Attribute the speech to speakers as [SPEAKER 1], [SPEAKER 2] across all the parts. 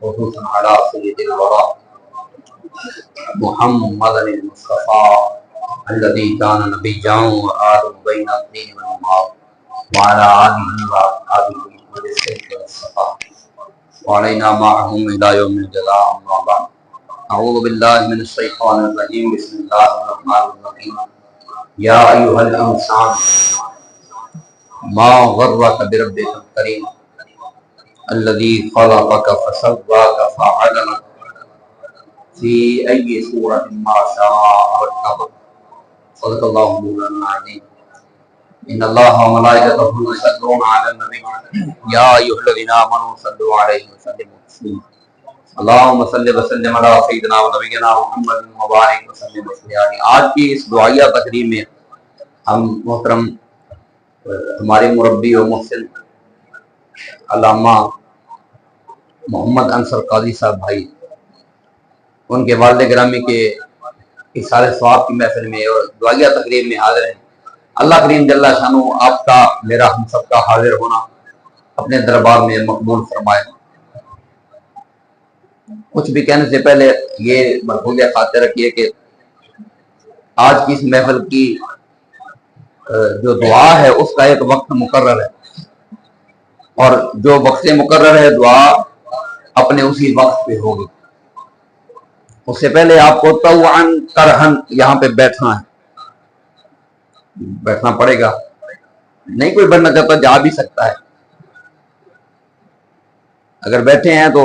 [SPEAKER 1] خصوصا على سيد الورى محمد المصطفى الذي كان نبيا وآدم بين الدين والماء وعلى آله وأصحابه والسلف والصفا وعلينا معهم إلى يوم الجزاء. أما بعد، أعوذ بالله من الشيطان الرجيم. بسم الله الرحمن الرحيم. يا أيها الإنسان ما غرك بربك الكريم الذي خلقك فسواك فعدلك في أي صورة ما شاء ركبك. صدق الله مولانا العظيم. إن الله وملائكته يصلون على النبي يا أيها الذين آمنوا صلوا عليه وسلموا تسليما. اللهم صل وسلم على سيدنا ونبينا محمد مبارک وسلم وسلم. آج کی اس دعائیہ تقریب میں ہم محترم ہمارے مربی و محسن علامہ محمد انصر قاضی صاحب بھائی، ان کے والد گرامی کے اِصال ثواب کی محفل میں اور دعائیہ تقریب میں حاضر ہیں. اللہ کریم جل شانہ آپ کا میرا ہم سب کا حاضر ہونا اپنے دربار میں مقبول فرمائے. کچھ بھی کہنے سے پہلے یہ ملحوظ خاطر رکھیے کہ آج کی اس محفل کی جو دعا ہے اس کا ایک وقت مقرر ہے، اور جو وقت مقرر ہے دعا اپنے اسی وقت پہ ہوگی. اس سے پہلے آپ کو طوعاً کرہن یہاں پہ بیٹھنا ہے، بیٹھنا پڑے گا. نہیں کوئی بیٹھنا چاہتا جا بھی سکتا ہے. اگر بیٹھے ہیں تو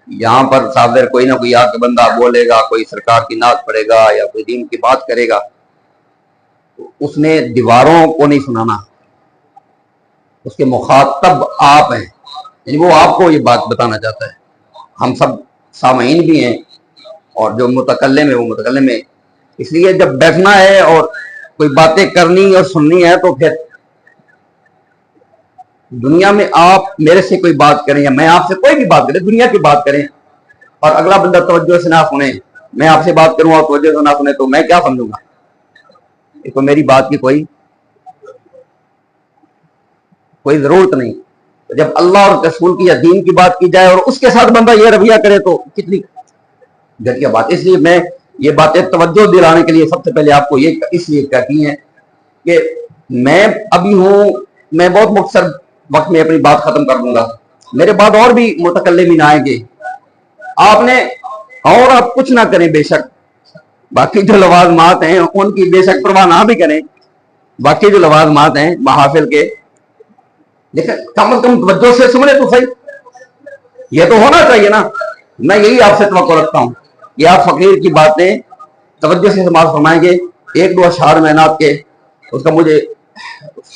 [SPEAKER 1] یہاں پر صادر کوئی نہ کوئی آ کے بندہ بولے گا، کوئی سرکار کی نعت پڑھے گا یا کوئی دین کی بات کرے گا. اس نے دیواروں کو نہیں سنانا، اس کے مخاطب آپ ہیں، یعنی وہ آپ کو یہ بات بتانا چاہتا ہے. ہم سب سامعین بھی ہیں اور جو متکلم ہے وہ متکلم ہے. اس لیے جب بیٹھنا ہے اور کوئی باتیں کرنی اور سننی ہے تو پھر دنیا میں آپ میرے سے کوئی بات کریں یا میں آپ سے کوئی بھی بات کریں، دنیا کی بات کریں اور اگلا بندہ توجہ سے نہ سنے، میں آپ سے بات کروں اور توجہ سے نہ سنے تو میں کیا سمجھوں گا؟ تو میری بات کی کوئی ضرورت نہیں. جب اللہ اور رسول کی یا دین کی بات کی جائے اور اس کے ساتھ بندہ یہ رویہ کرے تو کتنی گھٹیا بات. اس لیے میں یہ باتیں توجہ دلانے کے لیے سب سے پہلے آپ کو یہ اس لیے کہتی ہیں کہ میں ابھی ہوں، میں بہت مختصر وقت میں اپنی بات ختم کر دوں گا. میرے بعد اور بھی متکلمین آئیں گے. آپ نے اور آپ کچھ نہ کریں بے شک، باقی جو لوازمات ہیں ان کی بے شک پرواہ نہ بھی کریں. باقی جو لوازمات ہیں محافل کے، لیکن کم از کم توجہ سے سنیں تو صحیح. یہ تو ہونا چاہیے نا. میں یہی آپ سے توقع رکھتا ہوں کہ آپ فقیر کی باتیں توجہ سے سماعت فرمائیں گے. ایک دو اشعار مینات کے اس کا مجھے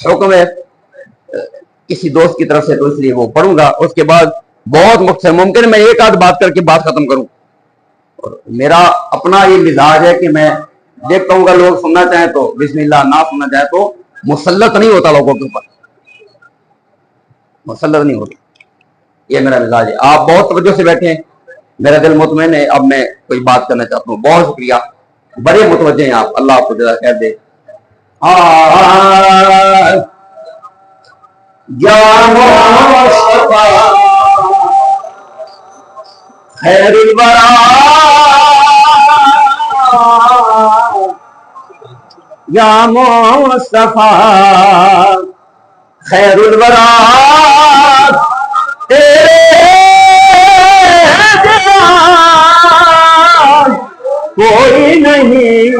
[SPEAKER 1] حکم ہے کسی دوست کی طرف سے، تو اس لیے وہ پڑھوں گا. اس کے بعد بہت مختصر، ممکن ہے میں ایک آدھ بات کر کے بات ختم کروں. اور میرا اپنا یہ مزاج ہے کہ میں دیکھتا ہوں گا لوگ سننا چاہیں تو بسم اللہ، نہ سننا چاہیں تو مسلط نہیں ہوتا لوگوں کے اوپر، مسلط نہیں ہوتا. یہ میرا مزاج ہے. آپ بہت توجہ سے بیٹھے ہیں، میرا دل مطمئن ہے. اب میں کوئی بات کرنا چاہتا ہوں. بہت شکریہ، بڑے متوجہ ہیں آپ. اللہ آپ کو جزا خیر دے. یا مصطفیٰ خیر الورا، یا مصطفیٰ خیر الورا، تیرے کوئی نہیں.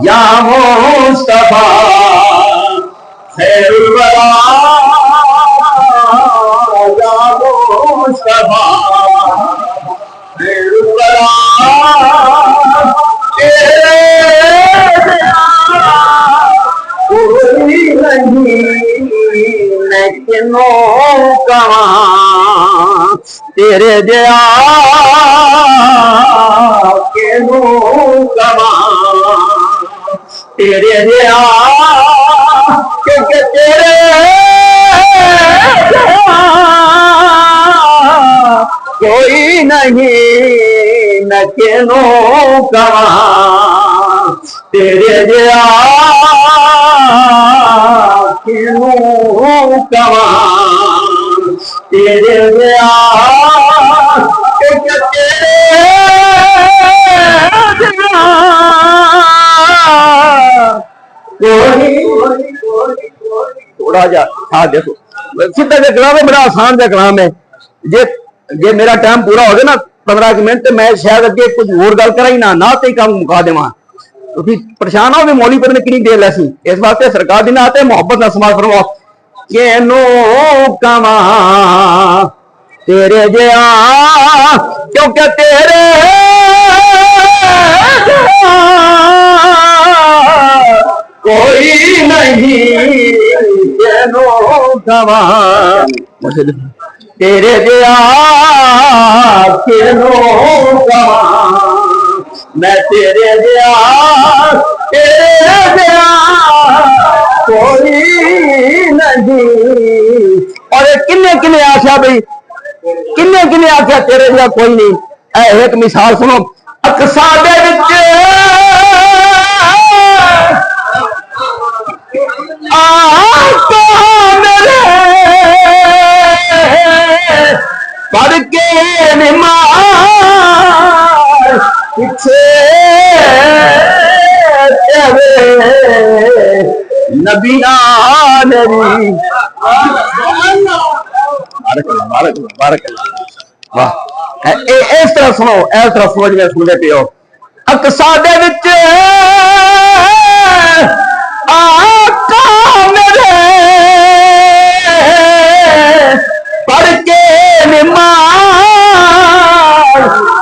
[SPEAKER 1] یا مصطفیٰ خیر الورا، یا مصطفیٰ خیر الورا، تیرے کوئی نہیں. میں کنوں کہاں تیرے جیا کنوں کہاں تیرے جیا، کیونکہ تیرے کوئی نہیں. میں کنوں کہاں تیرے جیا کنوں کہاں تیرے گیا تھوڑا جا ہاں دیکھو سیدھا جا کلام ہے، بڑا آسان جا کلام ہے. جی میرا ٹائم پورا ہو گیا نا 15 منٹ تو میں شاید اگے کچھ اور گل کرا ہی نہ تے کام مکا دیواں. تسی پریشان ہو بھی مولوی پر نے کتنی دیر لیسی. اس واسطے سرکار دی نہ آتے محبت نہ سماعت فرماؤ. کینو کماں تیرے جیا کیونکہ تیرے کوئی نہیں. کینو کماں تیرے جیا کینو کماں میں تیرے جیا کوئی نہیں. اور کنے آخیا بھائی کنے آخیا تیرے جیا کوئی نہیں. ایک مثال سنو. اقصا دے وچ آقا میرے پڑھ کے نماز پیچھے نبی نبی بارک اللہ واہ. اس طرح سنو اس طرح سمجھ میں سمجھے پی ہو. اقصا دے وچ آقا میرے پڑھ کے نماز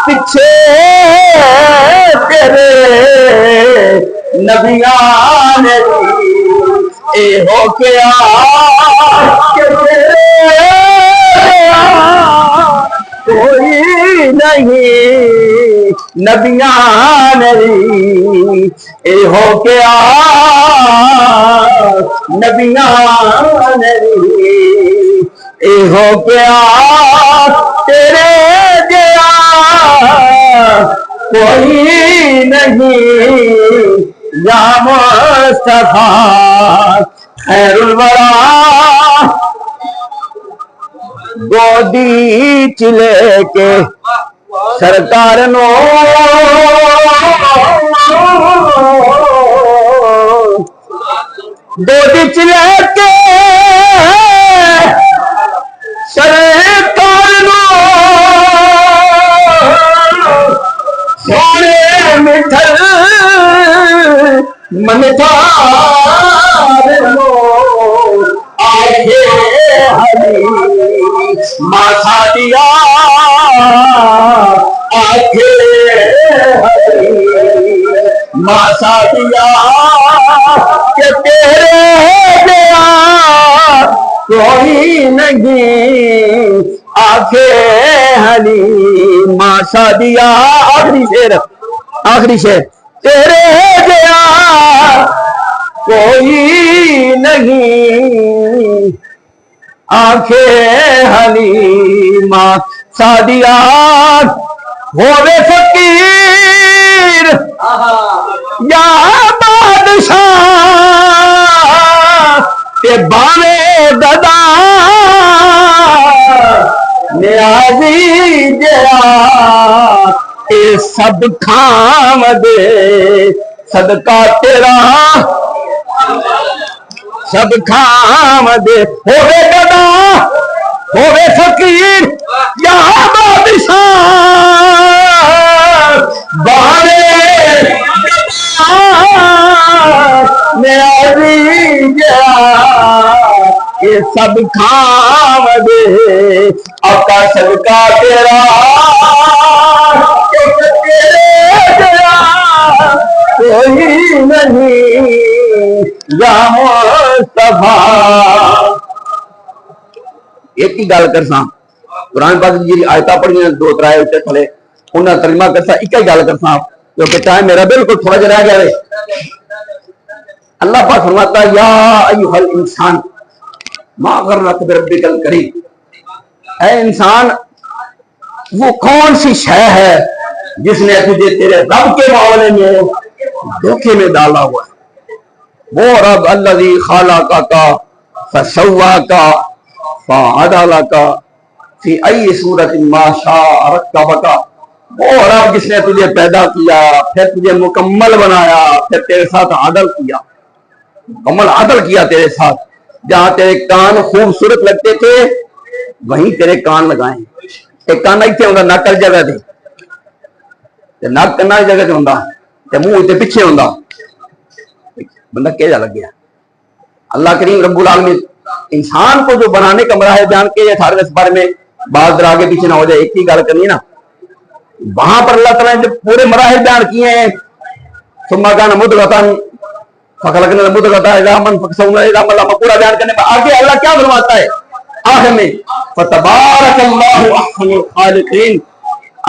[SPEAKER 1] پیچھے تیرے نبیان اے ہو کیا کوئی نہیں. نبیان اے ہو کیا نبیان اے ہو کیا تیرے جیا کوئی نہیں. یا مصطفیٰ خیر الورا گودی چلے کے سرکار نو گودی چلے کے سرکار نو سونے مٹھل منتار نو آئے ہری ماتھا دیا آگے ہری ماتھا دیا کہ تیرے دیا کوئی نہیں. آگے ہری ماتھا دیا. آخری شیر تیرے دیا کوئی نہیں. آنکھیں حلیمہ سعدیات ہووے فقیر یا بادشاہ تے باوے گدا نیازی جیا اے سب کھام دے صدقہ تیرا سب کھام دے. ہووے گدا ہووے فقیر یا بادشاہ باوے نیازی جیا یہ سب کھام دے. آقا صدقہ تیرا کوئی نہیں. یا مصطفیٰ ایک ہی گل کرساں. قرآن پاک جی آیتاں پڑھیاں 2-3 اتنے تھلے انہاں ترجمہ کرساں. ایک ہی گل کرساں کیونکہ ٹائم میرا بالکل تھوڑا جہا رہ گیا ہے. اللہ پاک فرماتا ہے یا ایھا الانسان ما غرک بربک الکریم. اے انسان وہ کون سی شے ہے جس نے تجھے تیرے رب کے معاملے میں دھوکے میں ڈالا ہوا ہے. وہ رب الذی خلقک فسواک فعدلک فی ای صورت ما شاء رکبک، وہ رب جس نے تجھے پیدا کیا، پھر تجھے مکمل بنایا، پھر تیرے ساتھ عدل کیا، مکمل عدل کیا تیرے ساتھ۔ جہاں تیرے کان خوبصورت لگتے تھے وہیں تیرے کان لگائیں۔ ایک کان اتنے ہوں نک والی جگہ تے، نک کنا جگہ تے ہوں تے منہ اتنے پیچھے ہوں، بندہ کہہ لگ گیا۔ اللہ کریم رب العالمین انسان کو جو بنانے کا مراحل بیان کیے 18ویں سپارے میں، بعض در آگے پیچھے نہ ہو جائے، ایک ہی گل کرنی نا، وہاں پر اللہ تعالیٰ نے پورے مراحل بیان کیے ہیں۔ ثم كان مضغة فخلقنا المضغة عظاما فكسونا العظام لحما، پورا بیان کرنے پر آگے اللہ کیا فرماتا ہے آخر میں؟ فتبارک اللہ احسن الخالقین،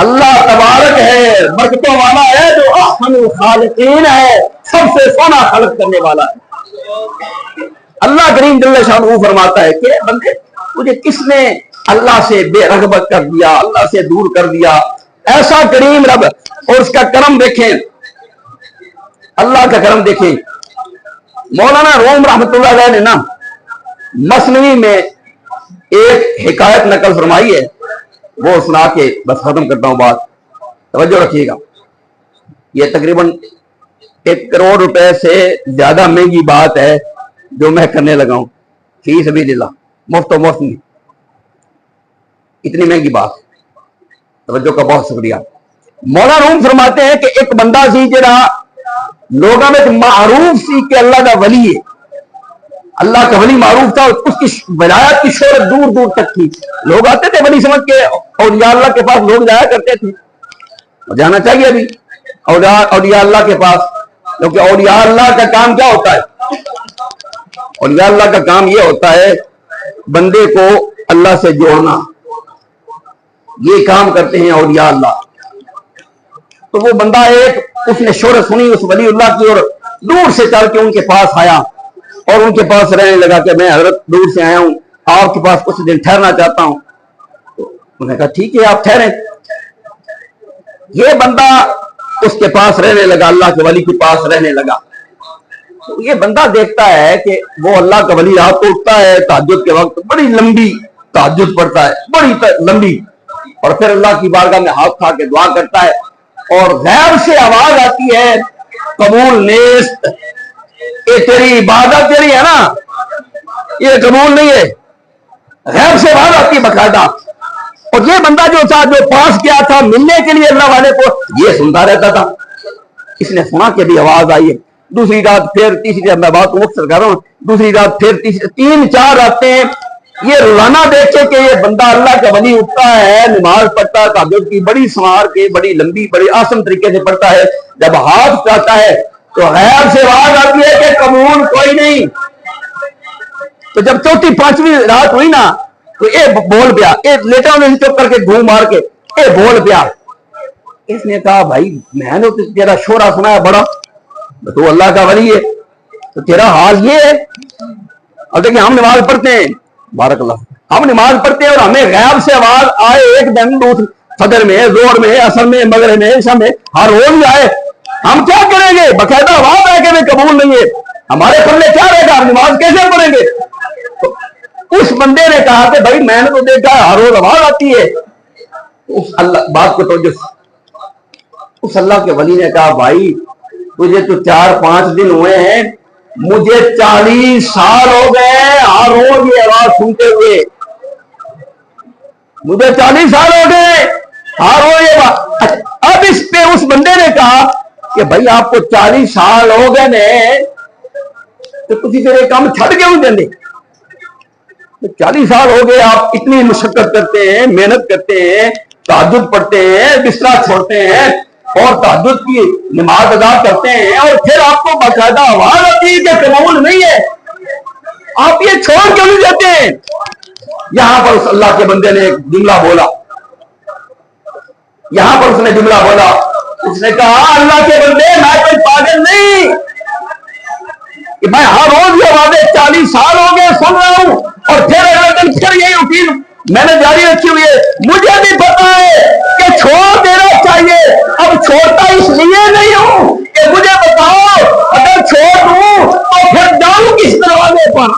[SPEAKER 1] اللہ تبارک ہے، برکتوں والا ہے، جو احسن الخالقین ہے، سب سے سونا خلق کرنے والا ہے۔ اللہ کریم جل شانہ فرماتا ہے کہ بندے تجھے کس نے اللہ سے بے رغبت کر دیا، اللہ سے دور کر دیا؟ ایسا کریم رب، اور اس کا کرم دیکھیں، اللہ کا کرم دیکھیں۔ مولانا روم رحمۃ اللہ علیہ نے نا مثنوی میں ایک حکایت نقل فرمائی ہے، وہ سنا کے بس ختم کرتا ہوں بات، توجہ رکھیے گا۔ یہ تقریباً 1 کروڑ روپے سے زیادہ مہنگی بات ہے جو میں کرنے لگا ہوں، فی سبیل اللہ، مفت و مفت میں، اتنی مہنگی بات، توجہ کا بہت شکریہ۔ مولانا روم فرماتے ہیں کہ ایک بندہ سی جڑا لوگوں میں معروف سی کہ اللہ کا ولی ہے، اللہ کا ولی معروف تھا، اس کی ولایت کی شہرت دور دور تک تھی، لوگ آتے تھے ولی سمجھ کے، اولیاء اللہ کے پاس لوگ جایا کرتے تھے، جانا چاہیے ابھی اولیاء اللہ کے پاس، کیونکہ اولیاء اللہ کا کام کیا ہوتا ہے؟ اولیاء اللہ کا کام یہ ہوتا ہے بندے کو اللہ سے جوڑنا، یہ کام کرتے ہیں اولیاء اللہ۔ تو وہ بندہ ایک، اس نے شہرت سنی اس ولی اللہ کی، اور دور سے چل کے ان کے پاس آیا اور ان کے پاس رہنے لگا کہ میں حضرت دور سے آیا ہوں، آپ کے پاس کچھ دن ٹھہرنا چاہتا ہوں۔ تو انہوں نے کہا ٹھیک ہے آپ ٹھہریں۔ یہ بندہ اس کے پاس رہنے لگا، اللہ کے ولی کے پاس رہنے لگا۔ تو یہ بندہ دیکھتا ہے کہ وہ اللہ کا ولی رات کو اٹھتا ہے، تہجد کے وقت بڑی لمبی تہجد پڑھتا ہے، بڑی لمبی، اور پھر اللہ کی بارگاہ میں ہاتھ کھا کے دعا کرتا ہے، اور غیب سے آواز آتی ہے قبول نیست، یہ تیری عبادت تیری ہے نا، یہ قبول نہیں ہے، غیب سے آواز آتی ہے باقاعدہ۔ اور یہ بندہ جو تھا، جو پاس کیا تھا ملنے کے لیے اللہ والے کو، یہ سنتا رہتا تھا۔ اس نے سنا کہ بھی آواز آئی ہے، دوسری رات پھر تیسری رات، میں بات کو مختصر کر رہا ہوں، دوسری رات پھر تیسری، 3-4 راتیں یہ روزانہ دیکھے کہ یہ بندہ اللہ کا ولی اٹھتا ہے، نماز پڑھتا ہے، تہجد کی بڑی سنوار کے، بڑی لمبی، بڑی آسن طریقے سے پڑھتا ہے، جب ہاتھ اٹھاتا ہے تو غیب سے آواز آتی ہے کہ قبول کوئی نہیں۔ تو جب 4تھی-5ویں رات ہوئی نا تو یہ بول پیا، یہ لیٹا میں چپ کر کے گھوم مار کے یہ بول پیا۔ اس نے کہا بھائی میں نے تیرا شورا سنایا بڑا، تو اللہ کا ولی ہے، تو تیرا حال یہ ہے۔ اور دیکھیں ہم نماز پڑھتے ہیں، بارک اللہ، ہم نماز پڑھتے ہیں اور ہمیں غیب سے آواز آئے ایک دن، فجر میں، ظہر میں، عصر میں، مغرب میں، عشاء میں، ہر روز آئے، ہم کیا کریں گے؟ باقاعدہ آواز آئے کہ میں قبول نہیں ہے، ہمارے پلے کیا رہے گا؟ ہم نماز کیسے پڑھیں گے؟ تو اس بندے نے کہا کہ بھائی میں نے تو دیکھا ہر روز آواز آتی ہے۔ اس اللہ بات کو توجہ، اس اللہ کے ولی نے کہا بھائی تجھے تو 4-5 دن ہوئے ہیں، مجھے 40 سال ہو گئے ہر روز یہ آواز سنتے ہوئے، مجھے 40 سال ہو گئے ہر روز یہ بات۔ اب اس پہ اس بندے نے کہا کہ بھائی آپ کو 40 سال ہو گئے نے تو تسی پھر یہ کام چھڑ کے ہوں دیں 40 سال ہو گئے آپ اتنی مشقت کرتے ہیں، محنت کرتے ہیں، تہجد پڑھتے ہیں، بستر چھوڑتے ہیں اور تہجد کی نماز ادا کرتے ہیں، اور پھر آپ کو باقاعدہ آواز آتی ہے کہ قبول نہیں ہے، آپ یہ چھوڑ کیوں نہیں دیتے ہیں؟ یہاں پر اس اللہ کے بندے نے ایک جملہ بولا، یہاں پر اس نے جملہ بولا، اس نے کہا اللہ کے بندے میں کوئی پاگل نہیں کہ میں ہر روز یہ آوازیں 40 سال ہو گئے سن رہا ہوں اور پھر اگلے دن پھر یہی روٹین میں نے جاری رکھی ہوئی ہے۔ مجھے بھی پتا ہے کہ چھوڑ دینا چاہیے، اب چھوڑتا اس لیے نہیں ہوں کہ مجھے بتاؤ اگر چھوڑ دوں تو پھر جاؤں کس دروازے پر،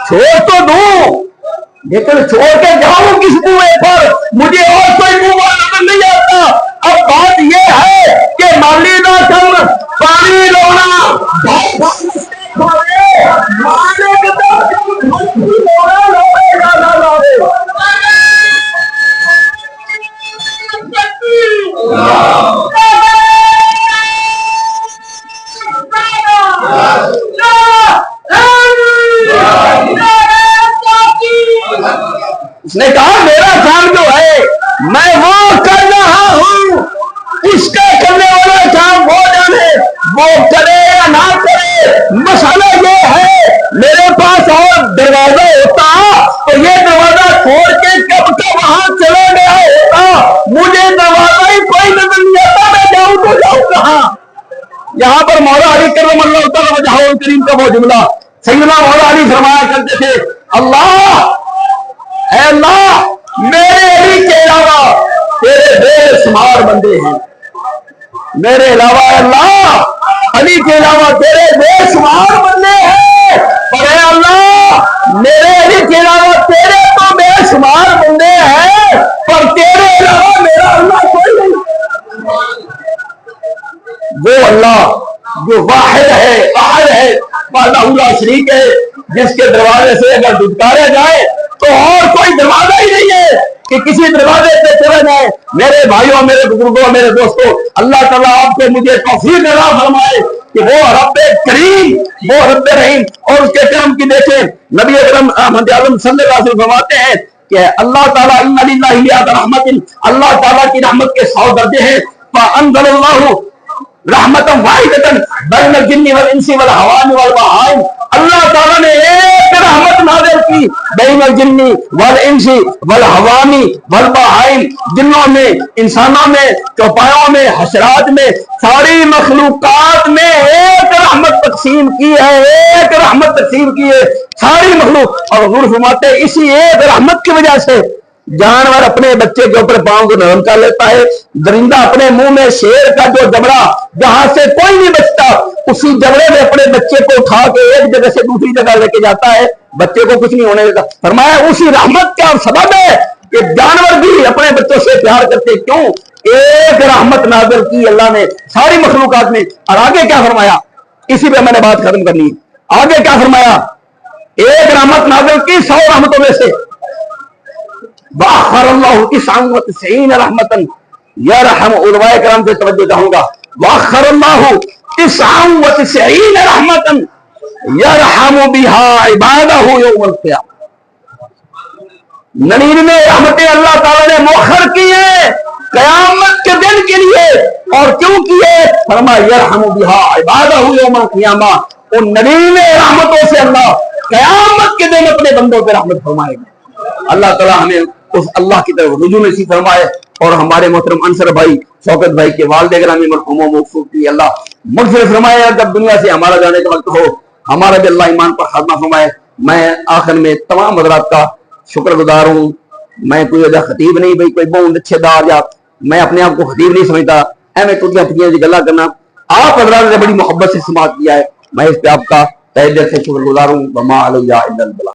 [SPEAKER 1] چھوڑ تو دوں
[SPEAKER 2] لیکن چھوڑ کے جاؤں کس کنویں پر؟ مجھے اور کوئی کنواں نظر نہیں آتا۔ اب بات یہ ہے کہ مالی نہ کم پانی لونا اس نے کہا میرا کام جو ہے میں وہ کر رہا ہوں، اس کا کرنے والا کام وہ جانے، وہ کرے یا نہ کرے۔ مسئلہ یہ ہے میرے پاس اور دروازہ ہوتا تو یہ دروازہ چھوڑ کے کب کا وہاں چلا گیا ہوتا۔ مجھے دروازہ ہی کوئی نظر نہیں آتا، میں جاؤں تو جاؤں کہاں؟ یہاں پر مولا علی کرم اللہ تعالی وجہہ الکریم کا وہ جملہ سیدنا مولا علی فرمایا کرتے تھے، اللہ اے اللہ میرے علی کے علاوہ تیرے بے شمار بندے ہیں، میرے علاوہ اللہ علی کے علاوہ تیرے بے شمار بندے ہیں، اور اے اللہ میرے علی کے علاوہ تیرے تو بے شمار بندے ہیں، پر تیرے علاوہ میرا اللہ کوئی نہیں۔ وہ اللہ جو واحد ہے، احد ہے، وحدہ لا شریک ہے، جس کے دروازے سے اگر دھتکارے جائے تو اور کوئی دروازہ ہی نہیں ہے کہ کسی دروازے سے چلے جائے۔ میرے بھائیوں، میرے بزرگوں، میرے دوستوں، اللہ تعالیٰ آپ کو مجھے توفیق عطا فرمائے کہ وہ رب کریم، وہ رب رحیم اور اس کے کرم کی دیکھیں۔ نبی اکرم احمد عالم صلی اللہ علیہ وسلم فرماتے ہیں کہ اللہ تعالیٰ ان للہ رحمت، اللہ تعالیٰ کی رحمت کے 100 درجے ہیں۔ فانزل اللہ رحمت واحدۃ بین الجن والانس والحیوان والبہائم، اللہ تعالیٰ نے ایک رحمت نازل کی بین الجن والانس والحیوان والبہائم، جنوں میں، انسانوں میں، چوپایوں میں، حشرات میں، ساری مخلوقات میں ایک رحمت تقسیم کی ہے، ایک رحمت تقسیم کی ہے ساری مخلوق۔ اور حضور فرماتے ہیں اسی ایک رحمت کی وجہ سے جانور اپنے بچے کے اوپر پاؤں کو نرم کر لیتا ہے، درندہ اپنے منہ میں شیر کا جو جبڑا جہاں سے کوئی نہیں بچتا، اسی جبڑے میں اپنے بچے کو اٹھا کے ایک جگہ سے دوسری جگہ لے کے جاتا ہے، بچے کو کچھ نہیں ہونے دیتا۔ فرمایا اسی رحمت کا سبب ہے کہ جانور بھی اپنے بچوں سے پیار کرتے، کیوں؟ ایک رحمت نازل کی اللہ نے ساری مخلوقات میں۔ اور آگے کیا فرمایا؟ اسی پہ میں نے بات ختم کرنی ہے۔ آگے کیا فرمایا؟ ایک رحمت نازل کی 100 رحمتوں میں سے، وَأَخَّرَ اللَّهُ 99 رحمتاً یرحم، علماء کرام سے توجہ چاہوں گا، وَأَخَّرَ اللَّهُ 99 رحمتاً یرحم بِهَا عِبَادَهُ يَوْمَ الْقِيَامَةِ، 99 رحمتیں اللہ تعالیٰ نے مؤخر کی ہیں قیامت کے دن کے لیے، اور کیوں کیے؟ فرمایا یرحم بِهَا عِبَادَهُ يَوْمَ الْقِيَامَةِ، ان 99 رحمتوں سے اللہ قیامت کے دن اپنے بندوں پہ رحمت فرمائے گا۔ اللہ تعالیٰ ہمیں اس اللہ کی طرف رجوع نصیب فرمائے، اور ہمارے محترم انصر بھائی، شوکت بھائی کے والد گرامی مرحوموں مغفور کی اللہ مغفرت فرمائے، جب دنیا سے ہمارا جانے کا وقت ہو ہمارا بھی اللہ ایمان پر خاتمہ فرمائے۔ میں آخر میں تمام حضرات کا شکر گزار ہوں۔ میں کوئی وجہ خطیب نہیں، بھائی کوئی بہت اچھے دار، یا میں اپنے آپ کو خطیب نہیں سمجھتا، میں ٹوٹیاں پھٹیاں جی گلا کرنا، آپ حضرات نے بڑی محبت سے سماعت کیا ہے، میں اس پہ آپ کا تہہ دل سے شکر گزار ہوں۔ وما علینا الا البلاغ۔